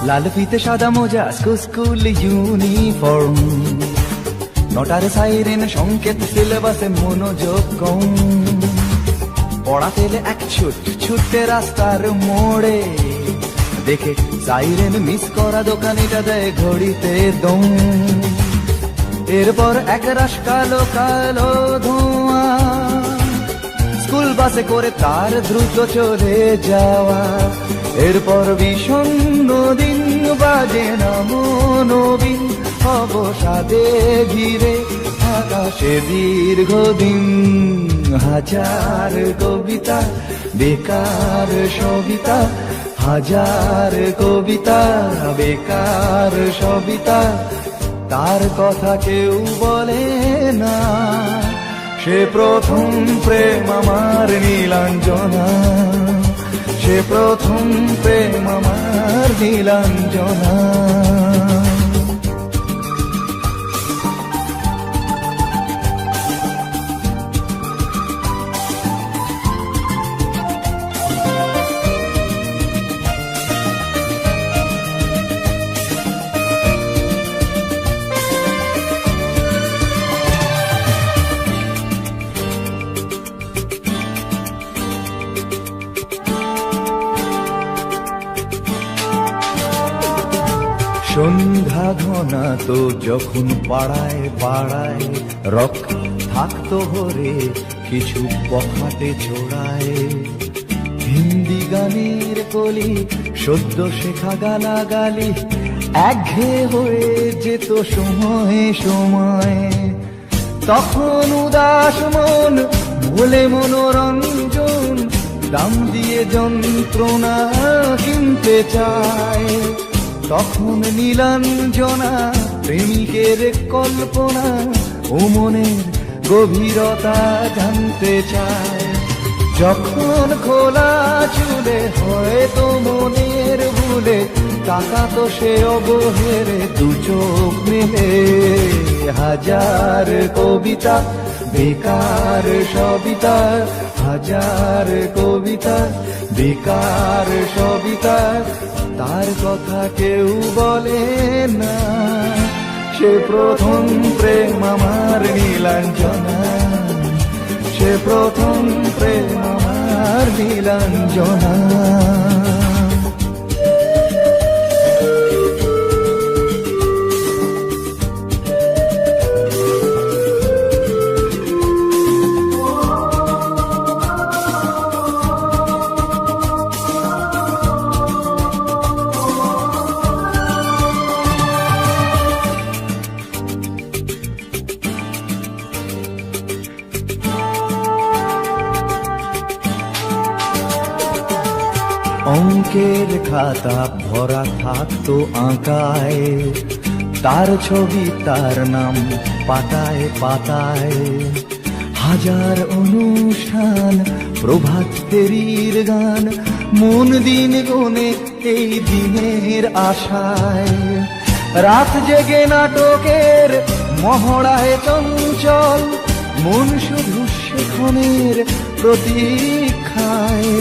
লাল ফিতে সাদা মোজা স্কুল ইউনিফর্ম, নটার সাইরেন সংকেত সিলেবাসে মনোযোগ কম। পড়া ফেলে এক ছুটে রাস্তার মোড়ে, দেখে সাইরেন মিস করা দোকানিটা দেয় ঘড়িতে দম। এরপর এক রাশ কালো কালো ধোঁয়া, স্কুল বাসে করে তার দ্রুত চলে যাওয়া। এরপর বিষণ্ণ দিন বাজে না মনোবিন, অবসাদে ঘিরে আকাশে দীর্ঘদিন। হাজার কবিতা বেকার সবিতা, হাজার কবিতা বেকার সবিতা, তার কথা কেউ বলে না। সে প্রথম প্রেম আমার নীলাঞ্জনা, সে প্রথম প্রেম আমার নীলাঞ্জনা। সন্ধ্যা ঘনা তো যখন পাড়ায় পাড়ায় রক থাকতো ভরে কিছু পখাটে ছোড়ায়। হিন্দি গানের কলি সদ্য শেখা গালাগালি একঘেয়ে হয়ে যেত সময়ে সময়ে। তখন উদাস মন ভুলে মনোরঞ্জন, দাম দিয়ে যন্ত্রণা কিনতে চায়। তখন নীলাঞ্জনা প্রেমিকের কল্পনা ও মনের গভীরতা জানতে চায়। যখন খোলা চুলে হয়তো মনের ভুলে তাকাতো সে অবহেরে দু চোখ মেলে। হাজার কবিতা বেকার সবিতা, হাজার কবিতা বেকার সবিতা, তার কথা কেউ বলে না। সে প্রথম প্রেম আমার নীলাঞ্জনা, সে প্রথম প্রেম আমার নীলাঞ্জনা। অঙ্কের খাতা ভরা থাকতো আঁকায়, তার ছবি তার নাম পাতায় পাতায়। হাজার অনুষ্ঠান প্রভাত ফেরির গান, মন দিন গুনে এই দিনের আশায়। রাত জেগে নাটকের মহড়ায় চঞ্চল, মন শুধু সেখানের প্রতীক্ষায়।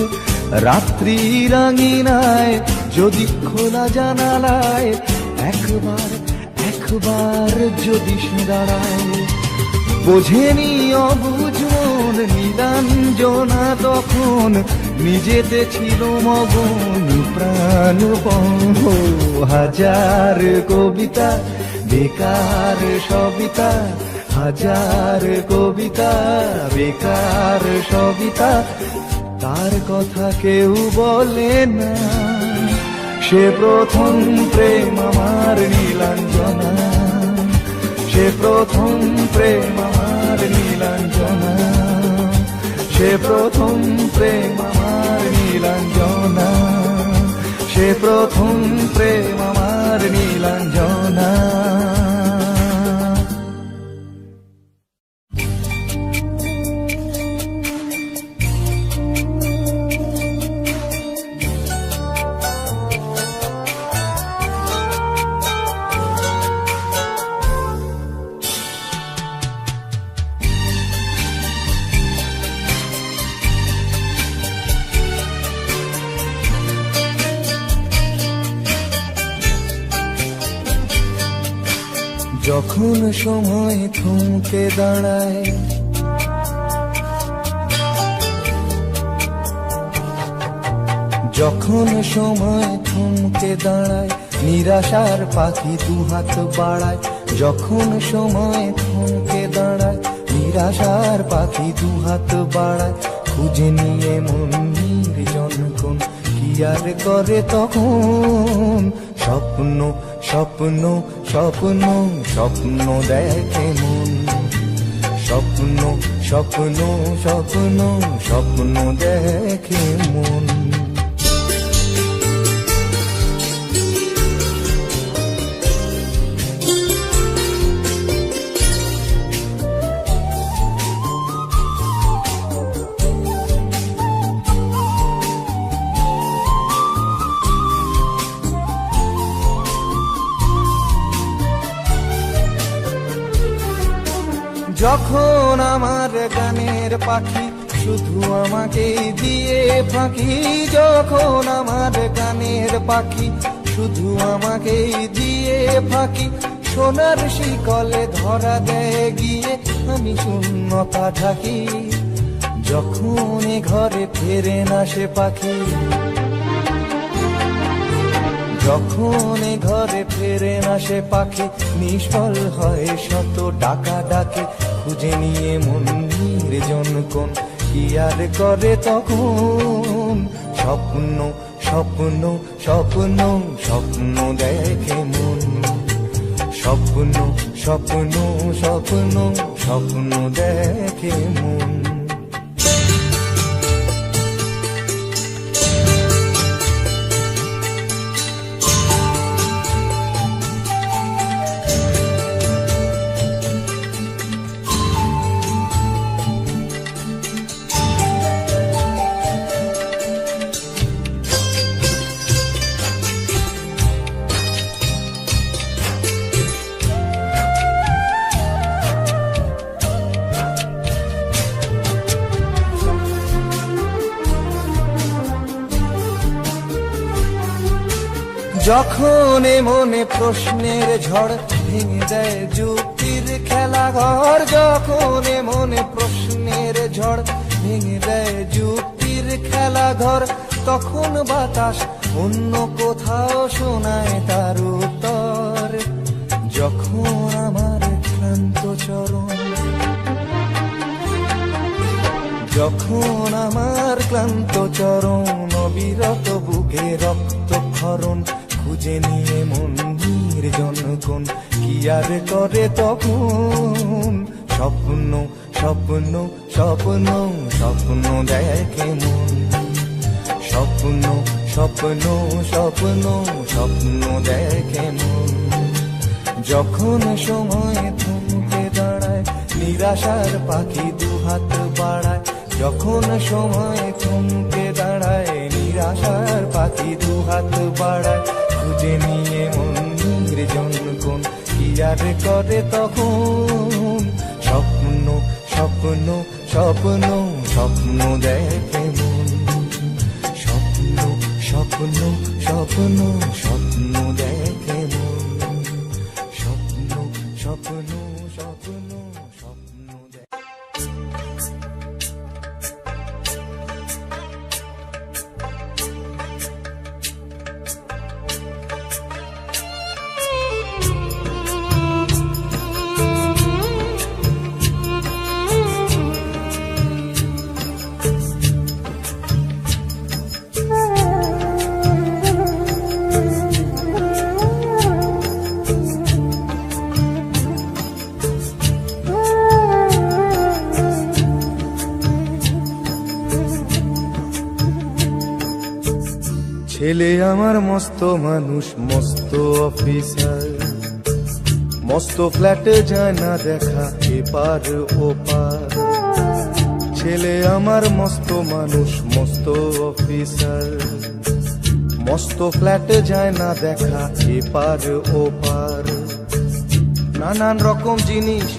রাত্রি রাঙিনায় যদি খোলা জানালায় একবার একবার যদি সে দাঁড়ায়, বোঝেনি অবুঝ যখন নীলাঞ্জনা তখন নিজেতে ছিল মগন প্রাণপণ। হাজার কবিতা বেকার সবিতা, হাজার কবিতা বেকার সবিতা, তার কথা কেউ বলে না। সে প্রথম প্রেম আমার নীলাঞ্জনা, সে প্রথম প্রেম আমার নীলাঞ্জনা, সে প্রথম প্রেম আমার নীলাঞ্জনা, সে প্রথম প্রেম আমার নীলাঞ্জনা। যখন সময় থমকে দাঁড়ায়, যখন সময় থমকে দাঁড়ায়, নিরাশার পাখি দুহাত বাড়ায়। যখন সময় থমকে দাঁড়ায়, নিরাশার পাখি দুহাত বাড়ায়। খুঁজে নিয়ে মন নির্জন কোন কি আর করে তখন। স্বপ্ন স্বপ্ন স্বপ্ন স্বপ্ন দেখে মন, স্বপ্ন স্বপ্ন স্বপ্ন স্বপ্ন দেখে মন। যখন আমার গানের পাখি শুধু আমাকে দিয়ে ফাঁকি, যখন আমার গানের পাখি শুধু আমাকে দিয়ে ফাঁকি। সোনার শিকলে ধরা দেয় গিয়ে আমি শূন্যতা ঢাকি। যখন ঘরে ফেরে না সে পাখি, যখন ঘরে ফেরে না সে পাখি, নিষ্ফল হয় শত ডাকা ডাকে। খুঁজে নিয়ে মন নির্জন কোন কি আর করে তখন। স্বপ্ন স্বপ্ন স্বপ্ন স্বপ্ন দেখে মন, স্বপ্ন স্বপ্ন স্বপ্ন স্বপ্ন দেখে মন। যখন মনে প্রশ্নের ঝড় ভেঙে দেয় যুক্তির খেলাঘর, যখন মনে প্রশ্নের ঝড় ভেঙে দেয় যুক্তির খেলাঘর, তখন বাতাস অন্য কোথাও শোনায় তার উত্তর। যখন আমার ক্লান্ত চরণ, যখন আমার ক্লান্ত চরণ, অবিরত বুকে রক্ত ক্ষরণ। খুঁজে নিয়ে মন নির্জন কোন কি আর করে তখন। স্বপ্ন স্বপ্ন স্বপ্ন স্বপ্ন দেখে মন, স্বপ্ন স্বপ্ন স্বপ্ন স্বপ্ন দেখে মন। যখন সময় থমকে দাঁড়ায়, নিরাশার পাখি দুহাত বাড়ায়। যখন সময় থমকে দাঁড়ায়, নিরাশার পাখি দুহাত বাড়ায়। খুঁজে নিয়ে মন নির্জন কোন কি আর করে তখন। স্বপ্ন স্বপ্ন স্বপ্ন স্বপ্ন দেখে মন, স্বপ্ন স্বপ্ন স্বপ্ন স্বপ্ন দেখে মন, স্বপ্ন স্বপ্ন স্বপ্ন স্বপ্ন দেখে। ছেলে আমার মস্ত মানুষ, মস্ত অফিসার, মস্ত ফ্ল্যাটে যায় না দেখা এপার ওপার। ছেলে আমার মস্ত মানুষ, মস্ত অফিসার, মস্ত ফ্ল্যাটে যায় না দেখা এপার ওপার। নানান রকম জিনিস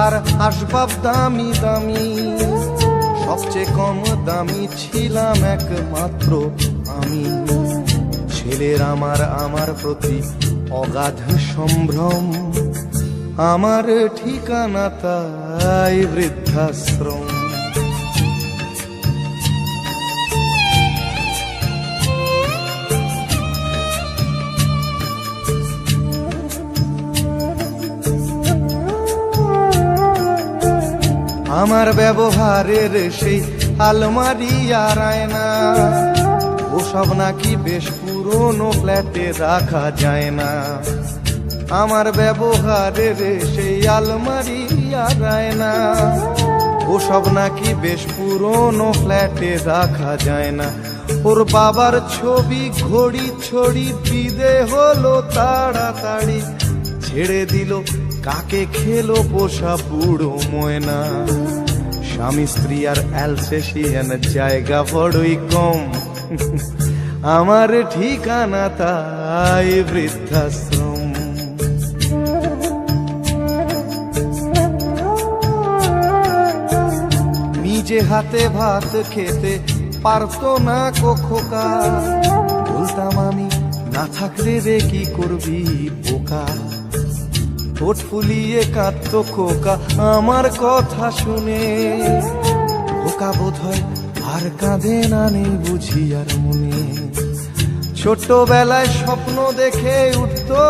আর আসবাব দামি দামি, সবচেয়ে কম দামি ছিলাম একমাত্র আমি। ছেলের আমার প্রতি অগাধ সম্ভ্রম, আমার ঠিকানা তাই বৃদ্ধাশ্রম। আমার ব্যবহারের সেই আলমারি আর আয়না, ওসব নাকি বেশ পুরনো ফ্ল্যাটে রাখা যায় না। আমার ব্যবহারের সেই আলমারি আর আয়না, ওসব নাকি বেশ পুরনো ফ্ল্যাটে রাখা যায় না। ওর বাবার ছবি ঘড়ি ছড়ি বিদে হলো তাড়াতাড়ি, ছেড়ে দিল কাকে খেলো পোষা বুড়ো ময়না। স্বামী স্ত্রী আর অ্যালসেশিয়ান জায়গা বড়ই কম, আমার ঠিকানা তাই বৃদ্ধাশ্রম। নিজে হাতে ভাত খেতে পারতো না খোকা, বলতাম আমি না থাকলে রে কি করবি বোকা। ঠোঁট ফুলিয়ে কাঁদতো খোকা আমার কথা শুনে, খোকা বোধহয় আর কাঁদে না নেই বুঝি আর মনে। ছোটবেলায় স্বপ্ন দেখে উঠতো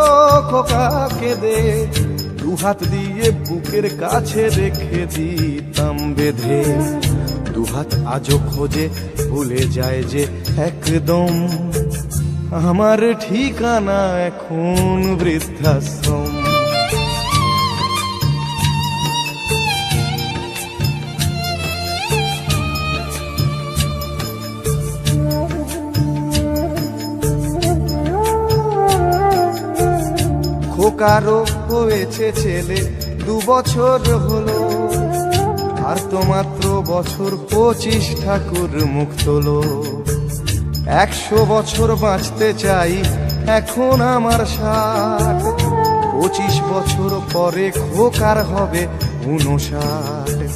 খোকা কেঁদে, দুহাত দিয়ে বুকের কাছে রেখে দিতাম বেঁধে। দুহাত আজও খোঁজে ভুলে যায় যে একদম, আমার ঠিকানা এখন বৃদ্ধাশ্রম। খোকারও হয়েছে ছেলে 2 বছর হলো, আর তো মাত্র বছর 25 ঠাকুর মুখ তোলো। 100 বছর বাঁচতে চাই এখন আমার 60, 25 বছর পরে খোকার হবে 59।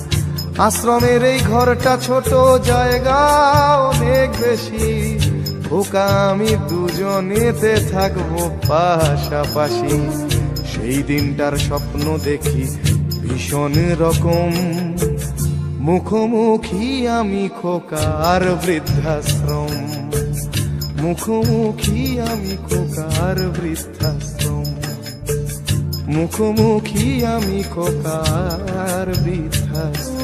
আশ্রমের এই ঘরটা ছোট, জায়গা অনেক বেশি, খোকা আমি দুজনেতে থাকবো পাশাপাশি। সেই দিনটার স্বপ্ন দেখি ভীষণ রকম, মুখোমুখি আমি খোকার বৃদ্ধাশ্রম। মুখোমুখি আমি খোকার বৃদ্ধাশ্রম, মুখোমুখি আমি খোকার বৃদ্ধাশ্রম।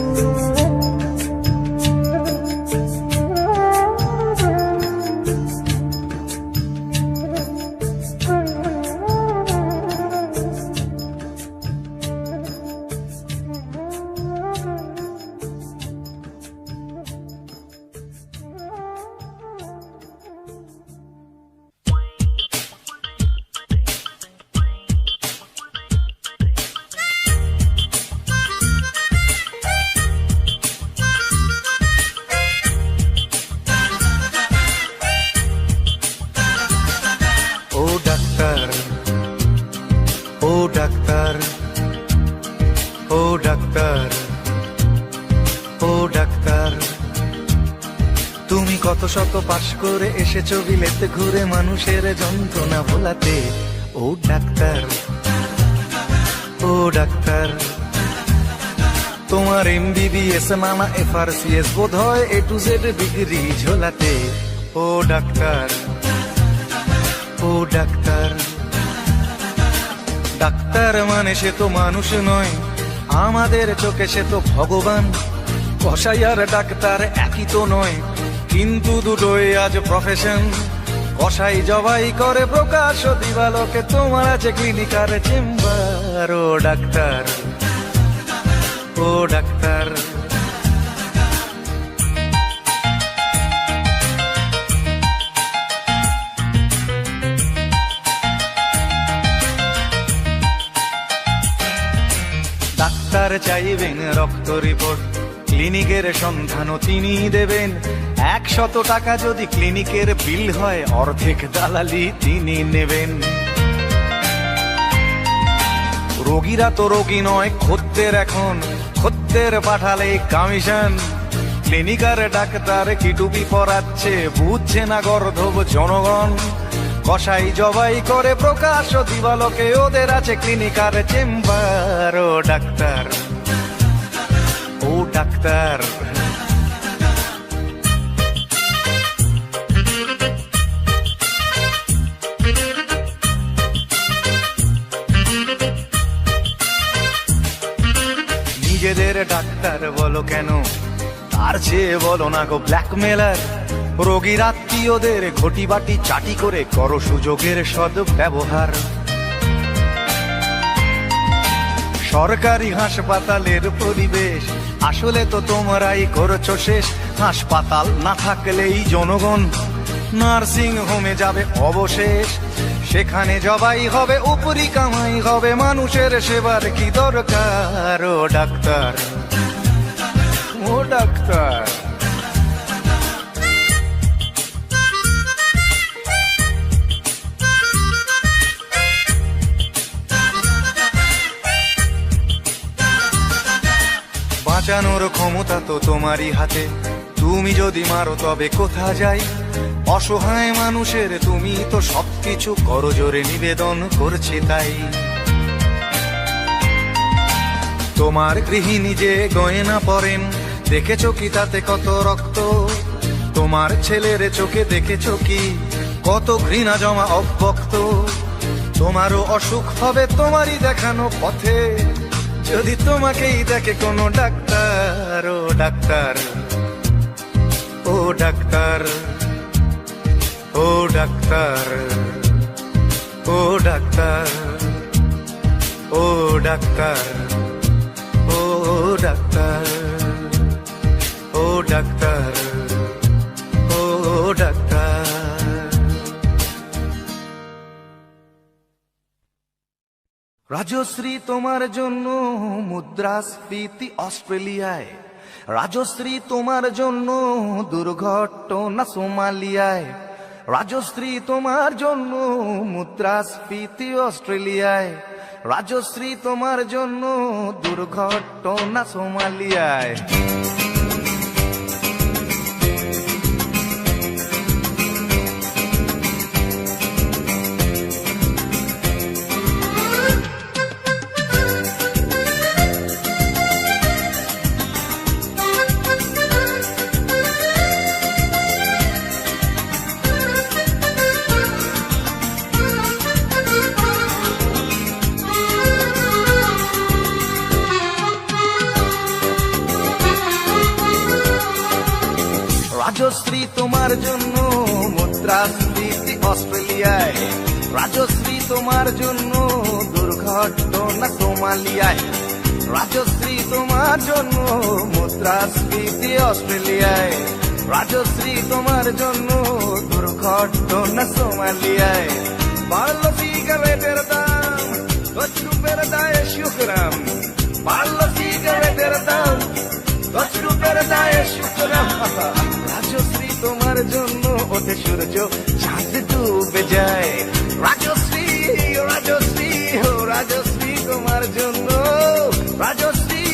তুমি কত শত পাশ করে এসেছো বিলেতে ঘুরে মানুষের যন্ত্রণা ভোলাতে। ও ডাক্তার, ও ডাক্তার, তোমার MBBS নানা FRCS বোধ হয় A to Z ডিগ্রি ঝোলাতে। ও ডাক্তার, ও ডাক্তার, ডাক্তার মানে সে তো মানুষ নয়, আমাদের চোখে সে তো ভগবান। কসাই আর ডাক্তার একই তো নয়, কিন্তু দুটোই আজ প্রফেশন। কসাই জবাই করে প্রকাশ দিবালোকে, তোমার আছে ক্লিনিক আর চেম্বার। ও ডাক্তার, ও ডাক্তার, ডাক্তার চাইবেন রক্ত রিপোর্ট, ক্লিনিকের সন্ধানও তিনি দেবেন। 100 টাকা যদি ক্লিনিকের বিল হয়, অর্ধেক দালালি তিনি নেবেন। রোগীরা তো রোগী নয় খদ্দের, এখন খদ্দের পাঠালে কমিশন। ক্লিনিকার ডাক্তার কি টুপি পরাচ্ছে, বুঝছে না গর্ধব জনগণ। কসাই জবাই করে প্রকাশ দিবালোকে, ওদের আছে ক্লিনিকার চেম্বার। ও ডাক্তার, ও ডাক্তার, নিজেদের ডাক্তার বলো কেন, তার চেয়ে বলো না গো ব্ল্যাকমেলার। রোগীর আত্মীয়দের ঘটি বাটি চাটি করে করো সুযোগের সদ্ব্যবহার। সরকারি হাসপাতালের পরিবেশ আসলে তো তোমরাই করছো শেষ। হাসপাতাল না থাকলেই জনগণ নার্সিং হোমে যাবে অবশেষ। সেখানে জবাই হবে, উপরি কামাই হবে, মানুষের সেবার কি দরকার। ও ডাক্তার, ও ডাক্তার, বাঁচানোর ক্ষমতা তো তোমারই হাতে, তুমি যদি মারো তবে কোথা যাই। অসহায় মানুষের তুমি তো সবকিছু করজোরে নিবেদন করছে তাই। তোমার গৃহিণী যে গয়না পরেন, দেখেছো কি তাতে কত রক্ত? তোমার ছেলের চোখে দেখেছো কি কত ঘৃণা জমা অব্যক্ত? তোমারও অসুখ হবে তোমারই দেখানো পথে, যদি তোমাকেই দেখে কোনো ডাক্তার। ও ডাক্তার, ও ডাক্তার, ও ডাক্তার, ও ডাক্তার, ও ডাক্তার, ও ডাক্তার, ও ডাক্তার, ও ডাক্তার। রাজশ্রী তোমার জন্য মুদ্রাস্ফীতি অস্ট্রেলিয়ায়, রাজশ্রী তোমার জন্য দুর্ঘটনা সোমালিয়ায়, রাজশ্রী তোমার জন্য মুদ্রাস্ফীতি অস্ট্রেলিয়ায়, রাজশ্রী তোমার জন্য দুর্ঘটনা সোমালিয়ায়। রাজশ্রী তোমার জন্য মুদ্রাস্ফীতি অস্ট্রেলিয়ায়, রাজশ্রী তোমার জন্য দুর্ঘটনা সোমালিয়ায়, রাজশ্রী তোমার জন্য মুদ্রাস্ফীতি অস্ট্রেলিয়ায়, রাজশ্রী তোমার জন্য দুর্ঘটনা সোমালিয়ায়। বাড়ল সিগারেটের দাম, 10 রুপির দায়ে শুকরাম, বাড়ল সিগারেটের দাম, 10 রুপির দায়ে শুকরাম। রাজশ্রী তোমার জন্য ওঠে সূর্য, চাঁদ ডুবে যায়। রাজশ্রী, রাজশ্রী, ও রাজশ্রী তোমার জন্য, রাজশ্রী,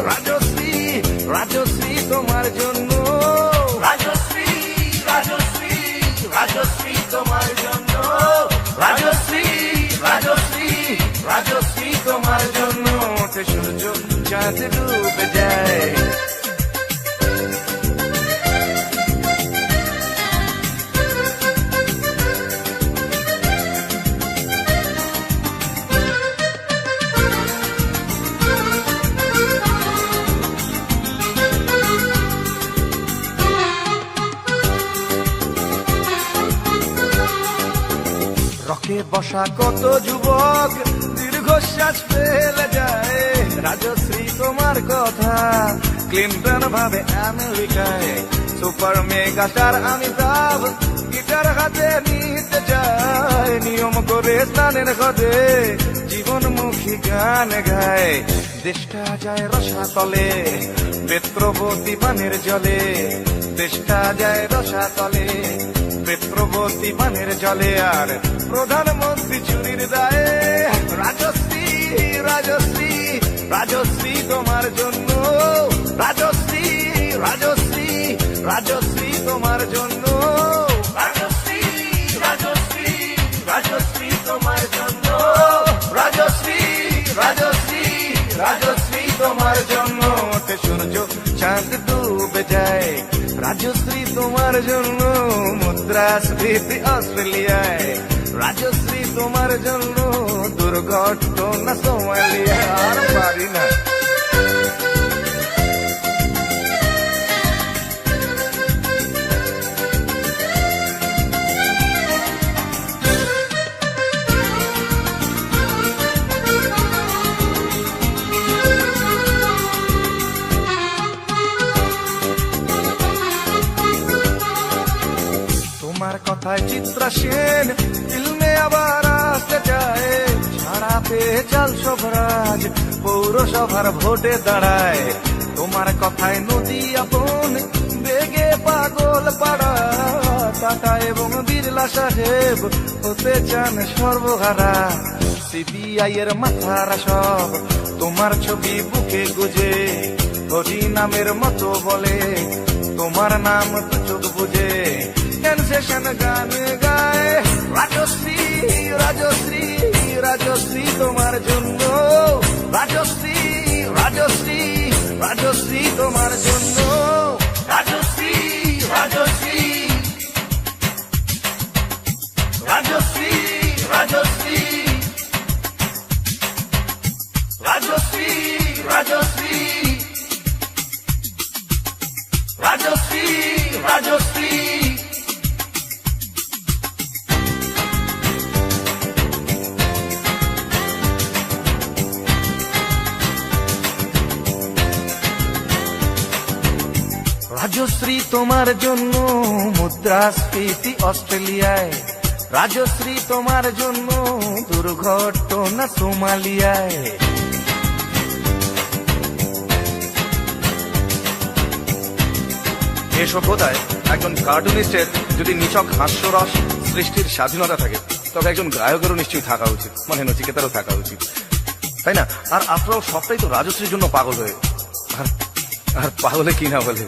রাজশ্রী, রাজশ্রী তোমার জন্য, রাজশ্রী, রাজশ্রী, রাজশ্রী তোমার জন্য, রাজশ্রী, রাজশ্রী, রাজশ্রী তোমার জন্য ওঠে সূর্য, চাঁদ ডুবে যায়। রকে বসা কত যুবক দীর্ঘশ্বাস ফেলে যায়। রাজশ্রী তোমার কথা ক্লিন্টন ভাবে আমেরিকায়, super mega star Amitabh guitar হাতে নিতে যায়। নিয়ম করে স্নানের ঘটে জীবনমুখী পক্ষী গান গায়, দেশটা যায় রসাতলে পেত্রবতী পানের জলে, দেশটা যায় রসাতলে পেত্রবতী পানের জলে। আর প্রধানমন্ত্রী চুরির দায়ে রাজশ্রী রাজশ্রী রাজশ্রী তোমার জন্য, রাজশ্রী রাজশ্রী রাজশ্রী তোমার জন্য, রাজশ্রী রাজশ্রী রাজশ্রী তোমার জন্য, রাজশ্রী রাজশ্রী রাজশ্রী তোমার জন্য। ওঠে সূর্য চাঁদ ডুবে যায়, রাজশ্রী তোমার জন্য। মুদ্রাস্ফীতি অস্ট্রেলিয়ায়, রাজশ্রী তোমার জন্য। দুর্ঘটনা সোমালিয়া, আর পারি না। তোমার কথায় চিত্রা সেন ফিল্মে আবার আসতে চায়, ছাড়া পেয়ে চাল সবরাজ পৌরসভার ভোটে দাঁড়ায়। তোমার কথায় নদী আপন বেগে পাগল পাড়া, টাটা এবং বিড়লা সাহেব হতে চান সর্বহারা। সিবিআই এর মাথারা সব তোমার ছবি বুকে গুজে, হরি নামের মতো বলে তোমার নাম দু চোখ বুঝে। সেশন গান গায়, রাজশ্রী রাজশ্রী রাজশ্রী তোমার জন্য, রাজশ্রী রাজশ্রী রাজশ্রী তোমার জন্য, রাজশ্রী রাজশ্রী রাজশ্রী রাজশ্রী রাজশ্রী রাজশ্রী রাজশ্রী রাজশ্রী। রাজশ্রী তোমার জন্য মুদ্রাস্ফীতি অস্ট্রেলিয়ায়, রাজশ্রী তোমার জন্য দুর্ঘটনা সোমালিয়ায়। এ সভ্যতায় একজন কার্টুনিস্টের যদি নিছক হাস্যরস সৃষ্টির স্বাধীনতা থাকে, তবে একজন গায়কেরও নিশ্চয়ই থাকা উচিত, মানে নচিকেতারও থাকা উচিত, তাই না? আর আফটার অল সবটাই তো রাজশ্রীর জন্য পাগল হয়ে, আর পাগলে কি না বলে।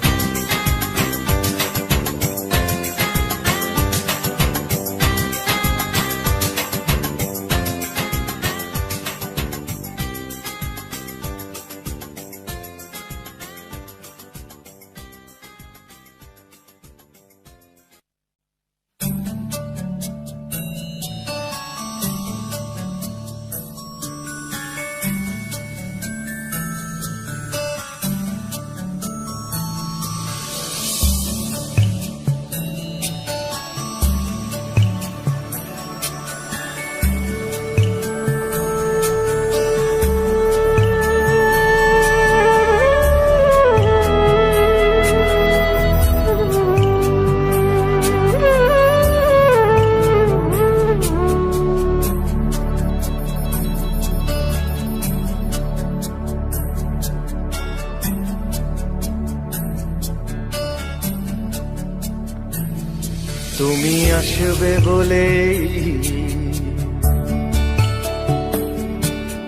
তুমি আসবে বলেই,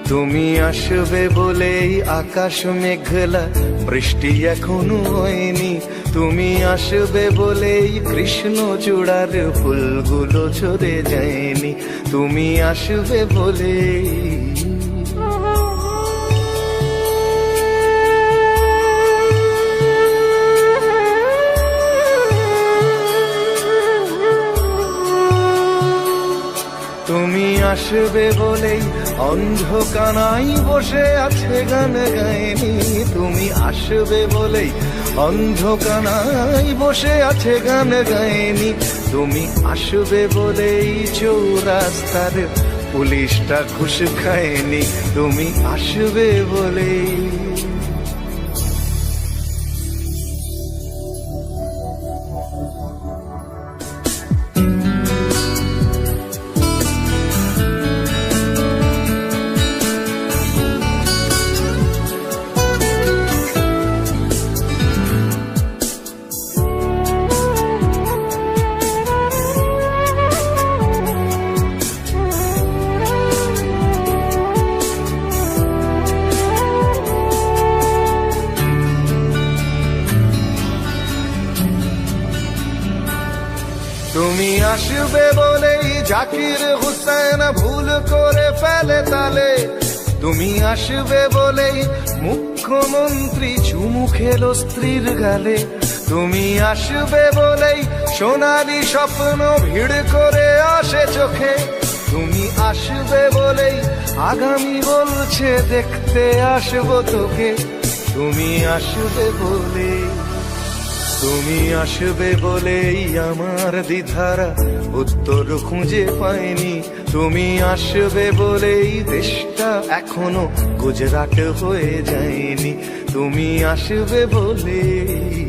তুমি আসবে বলেই আকাশ মেঘলা, বৃষ্টি এখনো হয়নি। তুমি আসবে বলেই কৃষ্ণ চূড়ার ফুলগুলো ঝরে যায়নি। তুমি আসবে বলেই, তুমি আসবে বলেই অন্ধকানাই বসে আছে গান গায়নি। তুমি আসবে বলেই অন্ধকানাই বসে আছে গান গায়নি। তুমি আসবে বলেই চৌরাস্তার পুলিশটা ঘুষ খায়নি। তুমি আসবে বলেই, আসবে বলেই জাকির হুসেন ভুল করে ফেলে তালে, তুমি আসবে বলেই মুখ্যমন্ত্রী চুমু খেলো স্ত্রীর গালে, তুমি আসবে বলেই সোনালি স্বপ্ন ভিড় করে আসে চোখে, তুমি আসবে বলেই আগামী বলছে দেখতে আসবো তোকে, তুমি আসবে বলেই, তুমি আসবে বলেই আমার দ্বিধারা উত্তর খুঁজে পাইনি, তুমি আসবে বলেই দেশটা এখনো গুজরাট হয়ে যায়নি, তুমি আসবে বলেই।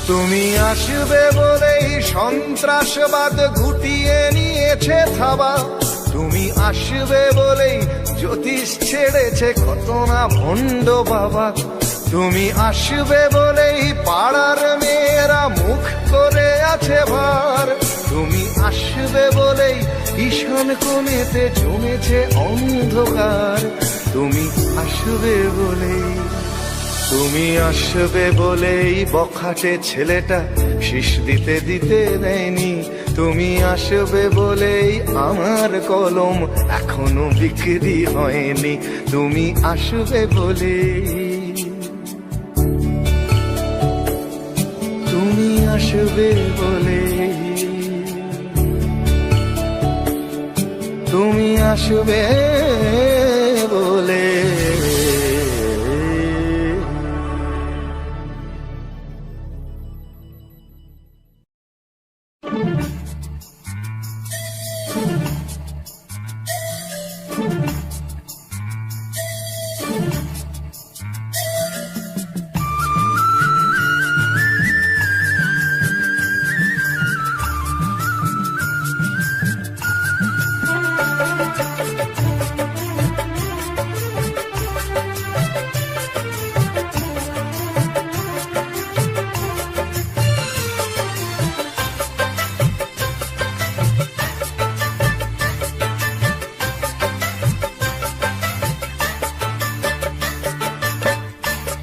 তুমি আসবে বলেই সন্ত্রাসবাদ গুটিয়ে নিয়েছে থাবা, তুমি আসবে বলেই জ্যোতিষ ছেড়েছে কত না ভণ্ড বাবা, তুমি আসবে বলেই পাড়ার মেয়েরা মুখ করে আছে ভার, তুমি আসবে বলেই ঈশান কোণেতে জমেছে অন্ধকার, তুমি আসবে বলেই, তুমি আসবে বলেই বখাটে ছেলেটা শীষ দিতে দিতে দেয়নি, তুমি আসবে বলেই আমার কলম এখনো বিক্রি হয়নি, তুমি আসবে বলেই, তুমি আসবে বলেই, তুমি আসবে বলে।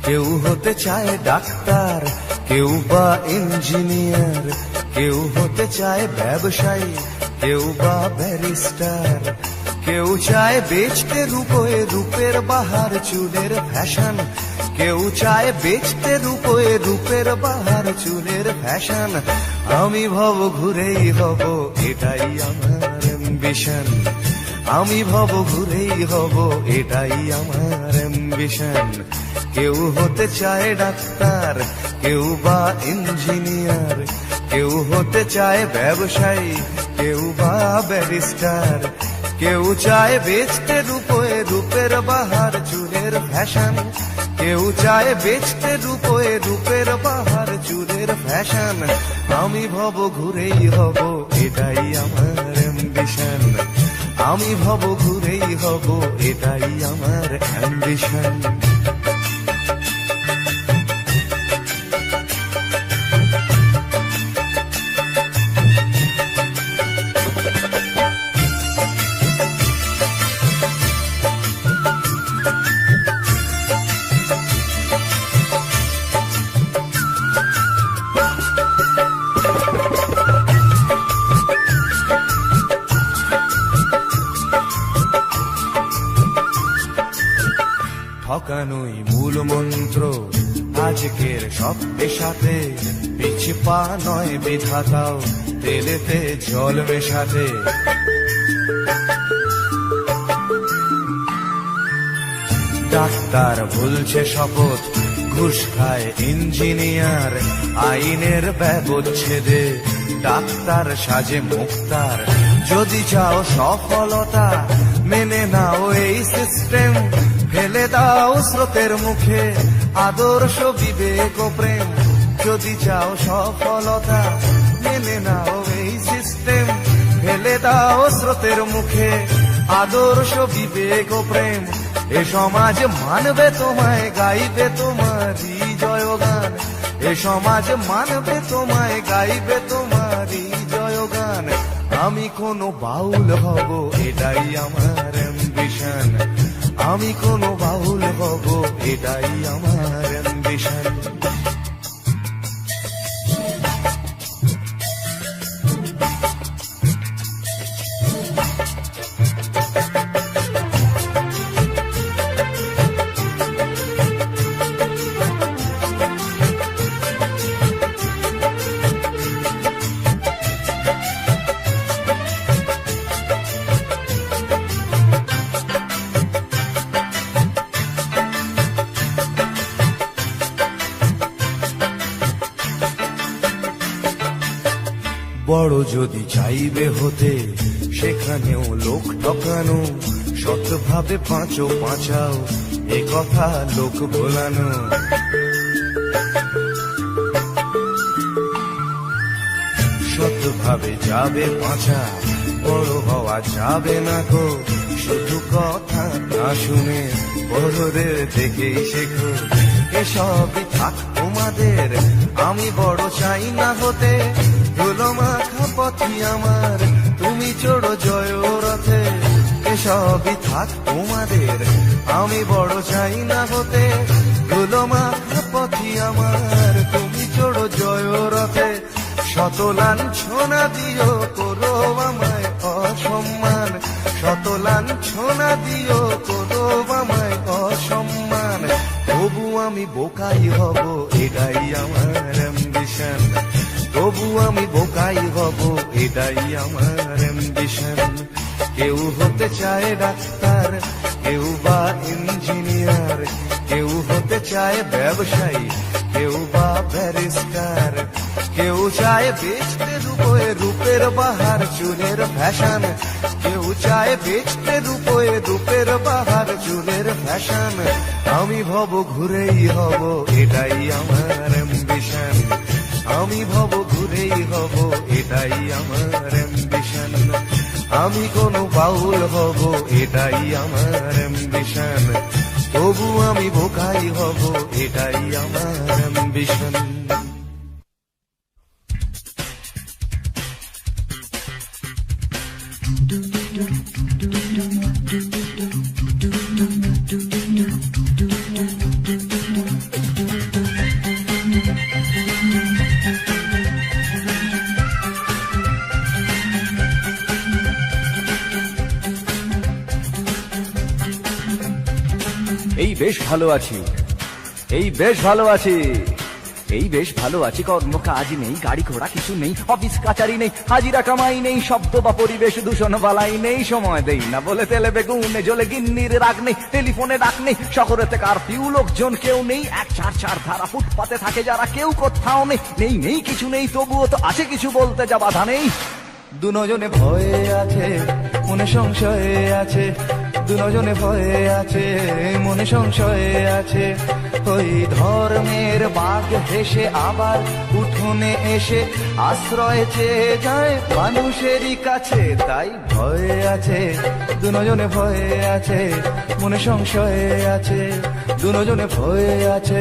কেউ হতে চায় ডাক্তার, কেউ বা ইঞ্জিনিয়ার, কেউ হতে চায় ব্যবসায়ী, কেউ বা ব্যারিস্টার, কেউ চায় বেচতে রূপে রূপের বাহার চুলের ফ্যাশন, কেউ চায় বেচতে রূপে রূপের বাহার চুলের ফ্যাশন, আমি ভব ঘুরেই হব এটাই আমার অ্যাম্বিশন, আমি ভব ঘুরেই হব এটাই আমার অ্যাম্বিশন। কেউ হতে চায় ডাক্তার, কেউ বা ইঞ্জিনিয়ার, কেউ হতে চায় ব্যবসায়ী, কেউ বা ব্যারিস্টার, কেউ চায় বেচতে রূপে রূপের বাহার চুলের ফ্যাশন, কেউ চায় বেচতে রূপে রূপের বাহার চুলের ফ্যাশন, আমি ভব ঘুরেই হব এটাই আমার অ্যাম্বিশন, আমি ভব ঘুরেই হব এটাই আমার অ্যাম্বিশন। ঠকানোই মূল মন্ত্র আজকের সব পেশাতে, পিছু পা নয় বিধাতাও তেলেতে জল মেশাতে। ডাক্তার ভুলছে শপথ, ঘুষ খায় ইঞ্জিনিয়ার, আইনের ব্যবচ্ছেদে ডাক্তার সাজে মুক্তার। যদি চাও সফলতা মেনে নাও এই সিস্টেম, ফেলে দাও স্রোতের মুখে আদর্শ বিবেক ও প্রেম। যদি চাও সফলতা মেনে নাও এই সিস্টেম, ফেলে দাও স্রোতের মুখে আদর্শ বিবেক ও প্রেম। এ সমাজ মানবে তোমায়, গাইবে তোমারই জয়গান। এ সমাজ মানবে তোমায়, গাইবে তোমারই জয়গান। আমি কোনো বাউল হব, এটাই আমার অ্যাম্বিশন। আমি কোনো বাউল হব, এটাই আমার অ্যাম্বিশন। বড় যদি চাইবে হতে, সেখানেও লোক ঠকানো, সৎভাবে পাঁচো পাঁচাও, এ কথা লোক ভোলানো। সৎভাবে যাবে পাঁচা, বড় হওয়া যাবে না গো। শুধু কথা না শুনে বড়দের দেখেই শেখো। এসবই থাক তোমাদের, আমি বড় চাই না হতে। ধুলো মাখা পথই আমার, তুমি চড়ো জয় রথে। এসবই থাক তোমাদের, আমি বড় চাই না হতে। ধুলো মাখা পথই আমার, তুমি চড়ো জয় রথে। শত লাঞ্ছনা দিও, করো আমায় অসম্মান। শত লাঞ্ছনা দিও, করো আমায় অসম্মান। তবু আমি বোকাই হব, এটাই আমার অ্যাম্বিশন। তবু আমি বোকাই হব, এটাই আমার অ্যাম্বিশন। কেউ হতে চায় ডাক্তার, কেউ বা ইঞ্জিনিয়ার, কেউ হতে চায় ব্যবসায়ী, কেউ বা ব্যারিস্টার। কেউ চায় বেচতে রূপে রূপের বাহার, চুলের ফ্যাশন। কেউ চায় বেচতে রূপে রূপের বাহার, চুলের ফ্যাশন। আমি ভব ঘুরেই হব, এটাই আমার অ্যাম্বিশন। আমি ভব ঘুরেই হব, এটাই আমার অ্যাম্বিশন। আমি কোনো বাউল হব, এটাই আমার অ্যাম্বিশন। তবু আমি বোকাই হব, এটাই আমার অ্যাম্বিশন। এই বেশ ভালো আছি, এই বেশ ভালো আছি, এই বেশ ভালো আছি। কর্ম কাজ নেই, গাড়ি ঘোড়া কিছু নেই, অফিস কাচারি নেই, হাজিরা কামাই নেই, শব্দ বা পরিবেশ দূষণ বালাই নেই। সময় দেই না বলে তেলে বেগুনে জ্বলে গিন্নির রাগ নেই, টেলিফোনে ডাক নেই, শহরেতে কারফিউ, লোকজন কেউ নেই। 1-4-4 ধারা, ফুটপাতে থাকে যারা, কেউ কোথাও নেই। নেই নেই কিছু নেই, তবুও তো আছে কিছু, বলতে যা বাধা নেই। দুজনে ভয়ে আছে, মনে সংশয়ে আছে। দুজনে ভয়ে আছে, মনে সংশয়ে আছে। ওই ধর্মের বাঘ হেসে আবার উঠোনে এসে আশ্রয় চেয়ে যায় মানুষেরই কাছে। তাই ভয়ে আছে, দুজনে ভয়ে আছে, মনে সংশয়ে আছে। দুজনে ভয়ে আছে।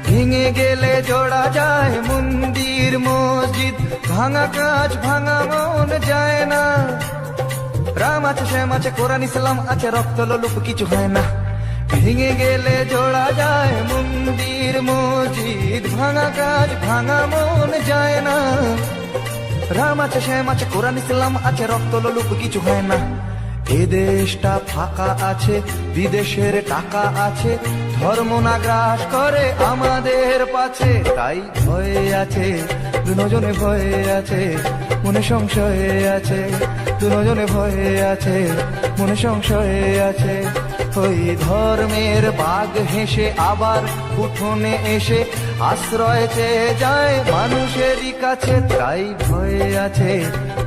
ভেঙে গেলে জোড়া যায় মন্দির মসজিদ, ভাঙা কাজ ভাঙা মন যায় না। রাম আছে, শ্যাম আছে, কোরআন ইসলাম আছে, রক্ত লোলুপ কিছু হয় না। ভেঙে গেলে জোড়া যায় মন্দির মসজিদ, ভাঙা কাজ ভাঙা মন যায় না। রাম আছে, শ্যাম আছে, কোরআন ইসলাম আছে, রক্ত লোলুপ কিছু হয় না। এ দেশটা ফাঁকা আছে, বিদেশের টাকা আছে, ধর্ম না গ্রাস করে আমাদের পাছে। তাই ভয়ে আছে, দুজনে ভয়ে আছে, মনে সংশয়ে আছে। দুজনে ভয়ে আছে, মনে সংশয়ে আছে। ওই ধর্মের বাঘ হেসে আবার উঠোনে এসে আশ্রয় চেয়ে যায় মানুষেরই কাছে, তাই ভয়ে আছে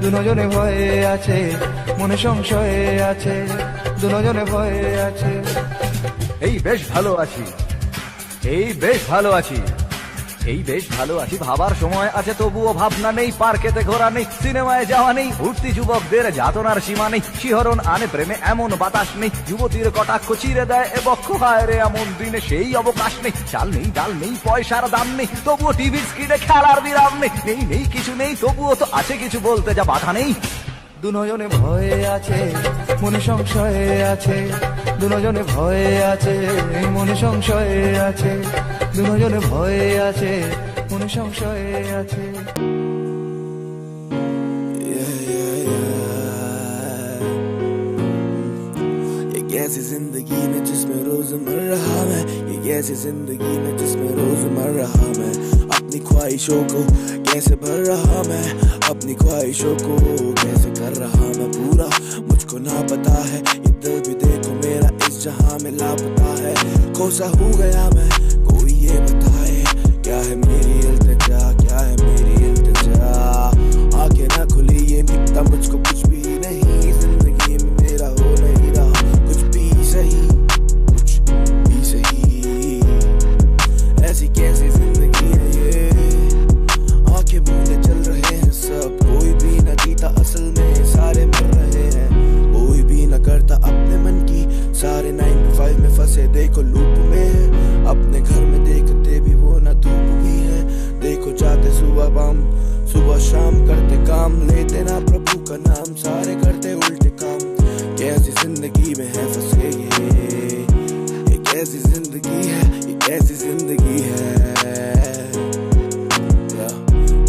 দুজনে, ভয়ে আছে মনে সংশয়ে আছে দুজনে, ভয়ে আছে। এই বেশ ভালো আছি, এই বেশ ভালো আছি, এই বেশ ভালো আছি, ভাবার সময় আছে তবুও ভাবনা নেই, পার্কেতে ঘোরা নেই, সিনেমায় যাওয়া নেই, উঠতি যুবকদের যাতনার সীমা নেই, শিহরণ আনে প্রেমে এমন বাতাস নেই, যুবতীর কটাক্ষ চিরে দেয় এ বক্ষ, হায় রে এমন দিনে সেই অবকাশ নেই, চাল নেই ডাল নেই পয়সার দাম নেই, তবুও টিভির স্ক্রিনে খেলার বিরাম নেই, নেই নেই কিছু নেই তবুও তো আছে কিছু বলতে যা বাধা নেই। দুজনে ভয়ে আছে মনে সংশয়ে আছে দুজনে, ভয়ে আছে মনে সংশয়ে আছে দুজনে, ভয়ে আছে মনে সংশয়ে আছে। ये कैसी जिंदगी में जिसमें रोज मर रहा मैं, ये कैसी जिंदगी में जिसमें रोज मर रहा मैं, अपनी ख्वाहिशों को कैसे भर रहा मैं, अपनी ख्वाहिशों को कैसे कर रहा मैं पूरा, मुझको ना पता है ये दिल भी देखो मेरा इस जहां में लापता है, खोसा हो गया मैं कोई ये बताए, क्या है मेरी इल्तिजा, क्या है मेरी इल्तिजा, आंखें ना खुली ये दिखता मुझको कुछ भी नहीं, जिंदगी में मेरा हो नहीं रहा कुछ भी सही, कुछ भी सही, ऐसी कैसी जिंदगी है ये, आंखें बूंदे चल रहे हैं सब, कोई भी न जीता असल में सारे मर रहे हैं, कोई भी न करता अपने मन की, सारे 9 to 5 में फंसे देखो लूप में है, अपने घर में देखते भी वो न धूप भी है, देखो जाते सुबह बम सुबह शाम करते काम, लेते ना प्रभु का नाम, सारे करते उल्टे काम, कैसी जिंदगी में है फंसे ये कैसी जिंदगी है, ये कैसी जिंदगी है,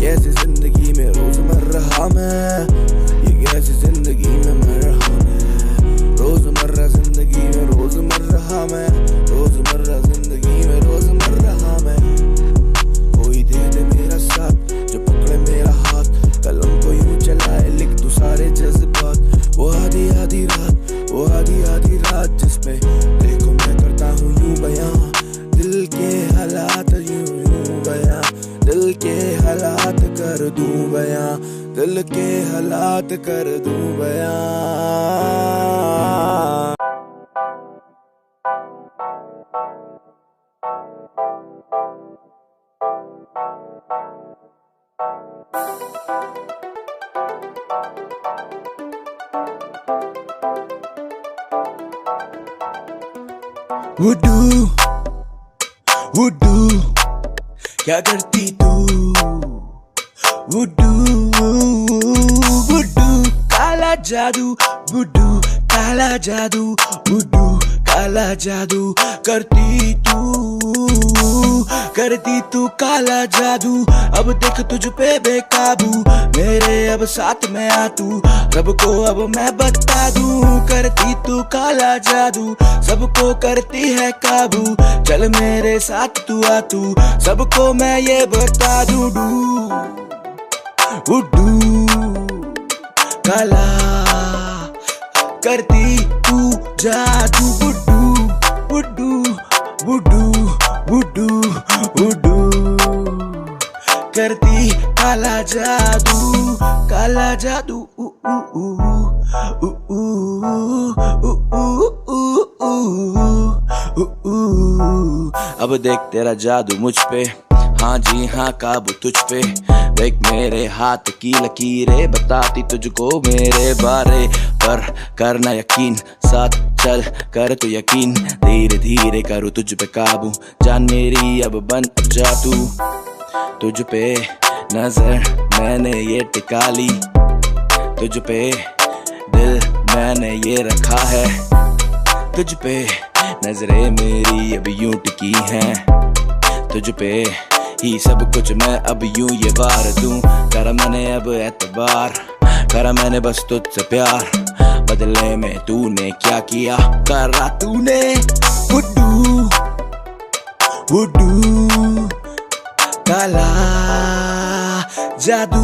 कैसी जिंदगी में रोज मर रहा मैं, ये कैसी जिंदगी में मर रहा मैं, रोजमर्रा जिंदगी में रोज मर रहा मैं, रोजमर्रा जिंदगी में रोज मर रहा मैं, कोई दे दे मेरा साथ जो पकड़े मेरा हाथ, कलम को यूं चलाए लिख दूं सारे जज्बात, वो आधी आधी रात, वो आधी आधी रात जिसमें देखो मैं करता हूँ यूं बयां, दिल के हालात यूं यूं बयां, दिल के हालात कर दूं बयां, दिल के हालात कर दूं बयां। वुडू क्या करती तू, वुडू वुडू काला जादू, वुडू काला जादू, वुडू काला जादू करती तू काला जादू, अब देख तुझ पे बेकाबू, मेरे अब साथ में आ तू, सबको अब मैं बता दूं, करती तू काला जादू, सबको करती है काबू, चल मेरे साथ तू आ तू, सबको मैं ये बता दूं, वुडू काला करती तू जादू, वुडू वुडू वुडू वुडू वुडू करती काला जादू, काला जादू अब देख तेरा जादू मुझ पे, हाँ जी हाँ काबू तुझ पे, देख मेरे हाथ की लकीरें बताती तुझको मेरे बारे, पर करना यकीन साथ चल कर तो यकीन, धीरे धीरे करूँ तुझ पे काबू, जान मेरी अब बन जा तू, तुझ पे नजर मैंने ये टिका ली, तुझ पे दिल मैंने ये रखा है, तुझ पे नजरें मेरी अब यूं टिकी हैं, तुझ पे ही सब कुछ मैं अब यूं ये वार दूं, करा मैंने अब एतबार, करा मैंने बस तुझसे प्यार, बदले में तूने क्या किया करा तूने, वुडू वुडू काला जादू।